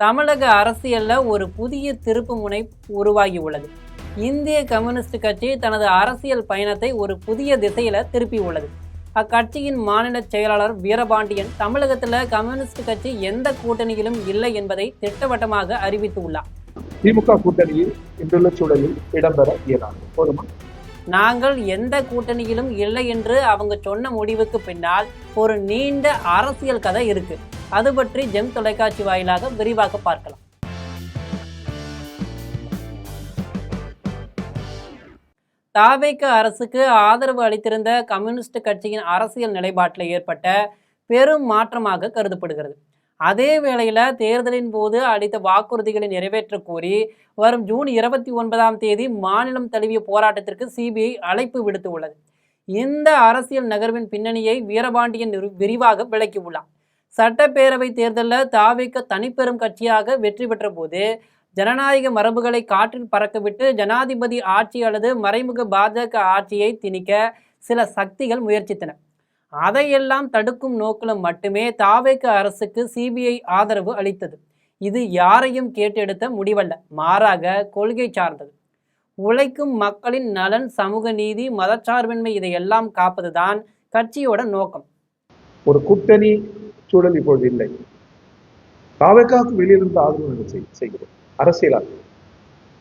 தமிழக அரசியல்ல ஒரு புதிய திருப்பு முனை உருவாகி உள்ளது. இந்திய கம்யூனிஸ்ட் கட்சி தனது அரசியல் பயணத்தை ஒரு புதிய திசையில திருப்பி உள்ளது. அக்கட்சியின் மாநில செயலாளர் வீரபாண்டியன் தமிழகத்தில் கம்யூனிஸ்ட் கட்சி எந்த கூட்டணியிலும் இல்லை என்பதை திட்டவட்டமாக அறிவித்துள்ளார். திமுக கூட்டணியில் இன்றுள்ள சூழலில் இடம்பெற இயலாது. போதுமா? நாங்கள் எந்த கூட்டணியிலும் இல்லை என்று அவங்க சொன்ன முடிவுக்கு பின்னால் ஒரு நீண்ட அரசியல் கதை இருக்கு. அது பற்றி ஜெம் தொலைக்காட்சி வாயிலாக விரிவாக பார்க்கலாம். தாவேக அரசுக்கு ஆதரவு அளித்திருந்த கம்யூனிஸ்ட் கட்சியின் அரசியல் நிலைப்பாட்டில் ஏற்பட்ட பெரும் மாற்றமாக கருதப்படுகிறது. அதே வேளையில தேர்தலின் போது அளித்த வாக்குறுதிகளை நிறைவேற்ற கோரி வரும் ஜூன் 29 மாநிலம் தழுவிய போராட்டத்திற்கு சிபிஐ அழைப்பு விடுத்து உள்ளது. இந்த அரசியல் நகர்வின் பின்னணியை வீரபாண்டியன் விரிவாக விளக்கியுள்ளார். சட்டப்பேரவை தேர்தலில் தாவேக தனிப்பெரும் கட்சியாக வெற்றி பெற்ற போது ஜனநாயக மரபுகளை காற்றில் பறக்கவிட்டு ஜனாதிபதி ஆட்சி அல்லது மறைமுக பாஜக ஆட்சியை திணிக்க சில சக்திகள் முயற்சித்தன. அதையெல்லாம் தடுக்கும் நோக்கில் மட்டுமே தாவேக அரசுக்கு சிபிஐ ஆதரவு அளித்தது. இது யாரையும் கேட்டெடுத்த முடிவல்ல, மாறாக கொள்கை சார்ந்தது. உழைக்கும் மக்களின் நலன், சமூக நீதி, மதச்சார்பின்மை இதையெல்லாம் காப்பதுதான் கட்சியோட நோக்கம். ஒரு கூட்டணி சூழல் இப்பொழுது இல்லை. தாவேகாவுக்கு வெளியிலிருந்து ஆதரவு செய்கிறோம். அரசியலாக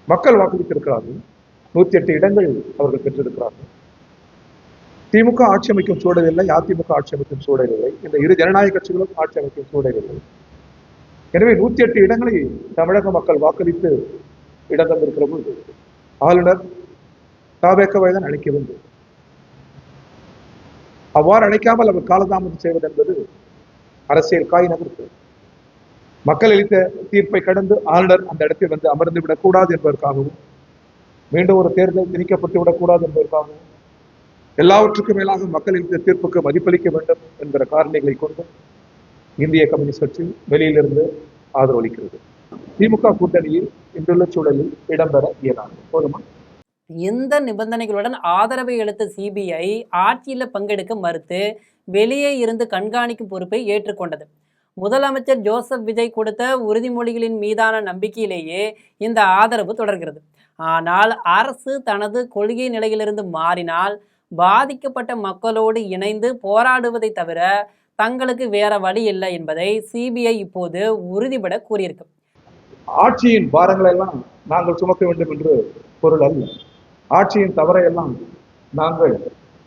மக்கள் வாக்களித்திருக்கிறார்கள். 108 இடங்கள் அவர்கள் பெற்றிருக்கிறார்கள். திமுக ஆட்சி அமைக்கும் சூழல் இல்லை, அதிமுக ஆட்சி அமைக்கும் சூழல் இல்லை, இந்த இரு ஜனநாயக கட்சிகளும் ஆட்சி அமைக்கும் சூழல் இல்லை. எனவே 108 இடங்களை தமிழக மக்கள் வாக்களித்து இடம் தந்திருக்கிற போது ஆளுநர் தாவேகாவை தான் அழைக்க வேண்டும். அவ்வாறு அழைக்காமல் அவர் காலதாமதம் செய்வது என்பது அரசியல் காய் நகர்த்து. மக்கள் அளித்த தீர்ப்பை கடந்து ஆளுநர் அந்த இடத்தில் வந்து அமர்ந்து விடக்கூடாது என்பதற்காகவும், மீண்டும் ஒரு தேர்தல் திணிக்கப்பட்டு விடக்கூடாது என்பதற்காகவும், எல்லாவற்றுக்கும் மேலாக மக்கள் அளித்த தீர்ப்புக்கு மதிப்பளிக்க வேண்டும் என்கிற காரணிகளை கொண்டு இந்திய கம்யூனிஸ்ட் கட்சி வெளியிலிருந்து ஆதரவு அளிக்கிறது. திமுக கூட்டணியில் இன்றுள்ள சூழலில் இடம்பெற இயலாது. போதுமா? இந்த நிபந்தனைகளுடன் ஆதரவை அளித்த சிபிஐ ஆட்சியில் பங்கெடுக்க மறுத்து வெளியே இருந்து கண்காணிக்கும் பொறுப்பை ஏற்றுக்கொண்டது. முதலமைச்சர் ஜோசப் விஜய் கொடுத்த உறுதிமொழிகளின் மீதான நம்பிக்கையிலேயே இந்த ஆதரவு தொடர்கிறது. ஆனால் அரசு தனது கொள்கை நிலையிலிருந்து மாறினால் பாதிக்கப்பட்ட மக்களோடு இணைந்து போராடுவதை தவிர தங்களுக்கு வேற வழி இல்லை என்பதை சிபிஐ இப்போது உறுதிபட கூறியிருக்கு. ஆட்சியின் பாரங்களை எல்லாம் நாங்கள் சுமக்க வேண்டும் என்று பொருள் அல்ல. ஆட்சியின் தவறையெல்லாம் நாங்கள்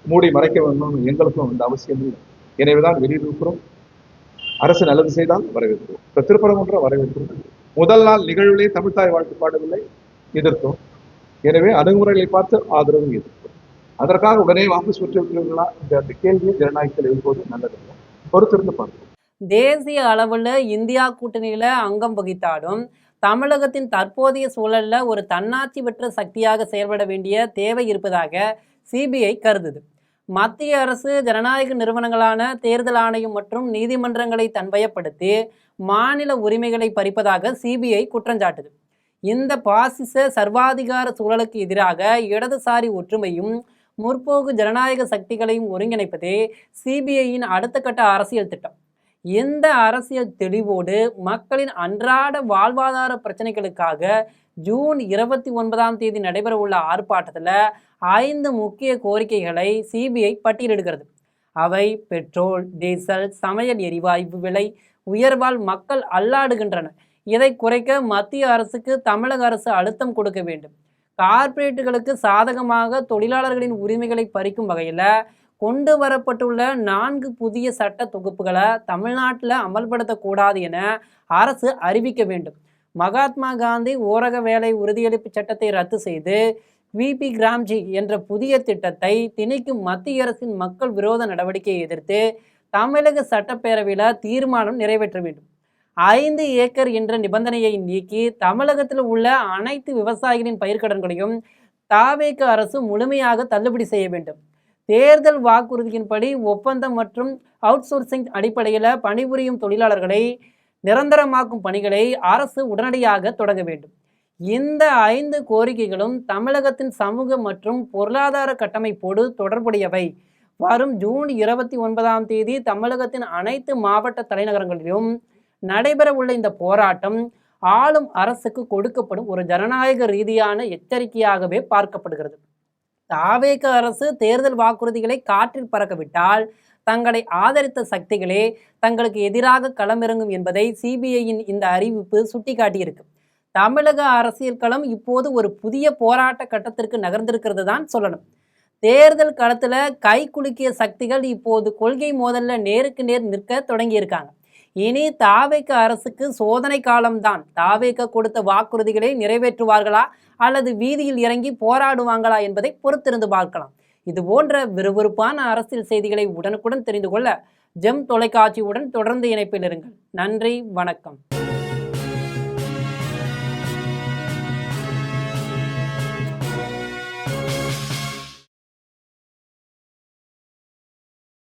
மூடி மறைக்க வேண்டும் எங்களுக்கும் அந்த அவசியம் இல்லை. எனவேதான் வெளியிட்டிருக்கிறோம். அரசு நல்லது செய்தால் வரவேற்கிறோம். இப்ப திருப்பரங்குன்றம் வரவேற்கிறோம். முதல் நாள் நிகழ்விலே தமிழ்தாய் வாழ்த்து பாடவில்லை, எதிர்த்தோம். எனவே அணுகுமுறைகளை பார்த்து ஆதரவு எதிர்த்தோம். அதற்காக உடனே வாபஸ் பெற்றிருக்கிறீர்களா என்ற கேள்வியை ஜனநாயகத்தில் எழுப்போது நல்லதில்லை. பொறுத்திருந்து பார்க்கிறோம். தேசிய அளவில் இந்தியா கூட்டணியில அங்கம் வகித்தாலும் தமிழகத்தின் தற்போதைய சூழல்ல ஒரு தன்னாட்சி பெற்ற சக்தியாக செயல்பட வேண்டிய தேவை இருப்பதாக சிபிஐ கருதுது. மத்திய அரசு ஜனநாயக நிறுவனங்களான தேர்தல் ஆணையம் மற்றும் நீதிமன்றங்களை தன்வயப்படுத்தி மாநில உரிமைகளை பறிப்பதாக சிபிஐ குற்றஞ்சாட்டுது. இந்த பாசிச சர்வாதிகார சூழலுக்கு எதிராக இடதுசாரி ஒற்றுமையும் முற்போக்கு ஜனநாயக சக்திகளையும் ஒருங்கிணைப்பதே சிபிஐயின் அடுத்த கட்ட அரசியல் திட்டம். இந்த அரசியல் தெளிவோடு மக்களின் அன்றாட வாழ்வாதார பிரச்சனைகளுக்காக ஜூன் 29 நடைபெறவுள்ள ஆர்ப்பாட்டத்தில் 5 முக்கிய கோரிக்கைகளை சிபிஐ பட்டியலிடுகிறது. அவை பெட்ரோல், டீசல், சமையல் எரிவாயு விலை உயர்வால் மக்கள் அல்லாடுகின்றன. இதை குறைக்க மத்திய அரசுக்கு தமிழக அரசு அழுத்தம் கொடுக்க வேண்டும். கார்ப்பரேட்டுகளுக்கு சாதகமாக தொழிலாளர்களின் உரிமைகளை பறிக்கும் வகையில் கொண்டு வரப்பட்டுள்ள 4 புதிய சட்ட தொகுப்புகளை தமிழ்நாட்டில் அமல்படுத்தக்கூடாது என அரசு அறிவிக்க வேண்டும். மகாத்மா காந்தி ஊரக வேலை உறுதியளிப்பு சட்டத்தை ரத்து செய்து விபி கிராம்ஜி என்ற புதிய திட்டத்தை திணிக்கும் மத்திய அரசின் மக்கள் விரோத நடவடிக்கையை எதிர்த்து தமிழக சட்டப்பேரவையில் தீர்மானம் நிறைவேற்ற வேண்டும். 5 ஏக்கர் என்ற நிபந்தனையை நீக்கி தமிழகத்தில் உள்ள அனைத்து விவசாயிகளின் பயிர்க்கடன்களையும் தாவேக அரசு முழுமையாக தள்ளுபடி செய்ய வேண்டும். தேர்தல் வாக்குறுதியின்படி ஒப்பந்தம் மற்றும் அவுட் சோர்சிங் அடிப்படையில் பணிபுரியும் தொழிலாளர்களை நிரந்தரமாக்கும் பணிகளை அரசு உடனடியாக தொடங்க வேண்டும். இந்த 5 கோரிக்கைகளும் தமிழகத்தின் சமூக மற்றும் பொருளாதார கட்டமைப்போடு தொடர்புடையவை. வரும் ஜூன் 29 தமிழகத்தின் அனைத்து மாவட்ட தலைநகரங்களிலும் நடைபெற உள்ள இந்த போராட்டம் ஆளும் அரசுக்கு கொடுக்கப்படும் ஒரு ஜனநாயக ரீதியான எச்சரிக்கையாகவே பார்க்கப்படுகிறது. தாவேக அரசு தேர்தல் வாக்குறுதிகளை காற்றில் பறக்கவிட்டால் தங்களை ஆதரித்த சக்திகளே தங்களுக்கு எதிராக களமிறங்கும் என்பதை சிபிஐயின் இந்த அறிவிப்பு சுட்டிக்காட்டியிருக்கு. தமிழக அரசியல் களம் இப்போது ஒரு புதிய போராட்ட கட்டத்திற்கு நகர்ந்திருக்கிறது தான் சொல்லணும். தேர்தல் களத்துல கை குலுக்கிய சக்திகள் இப்போது கொள்கை மோதல்ல நேருக்கு நேர் நிற்க தொடங்கியிருக்காங்க. இனி தாவேக அரசுக்கு சோதனை காலம்தான். தாவேக கொடுத்த வாக்குறுதிகளை நிறைவேற்றுவார்களா அல்லது வீதியில் இறங்கி போராடுவாங்களா என்பதை பொறுத்திருந்து பார்க்கலாம். இது போன்ற விறுவிறுப்பான அரசியல் செய்திகளை உடனுக்குடன் தெரிந்து கொள்ள ஜெம் தொலைக்காட்சியுடன் தொடர்ந்து இணைப்பில் இருங்கள். நன்றி, வணக்கம்.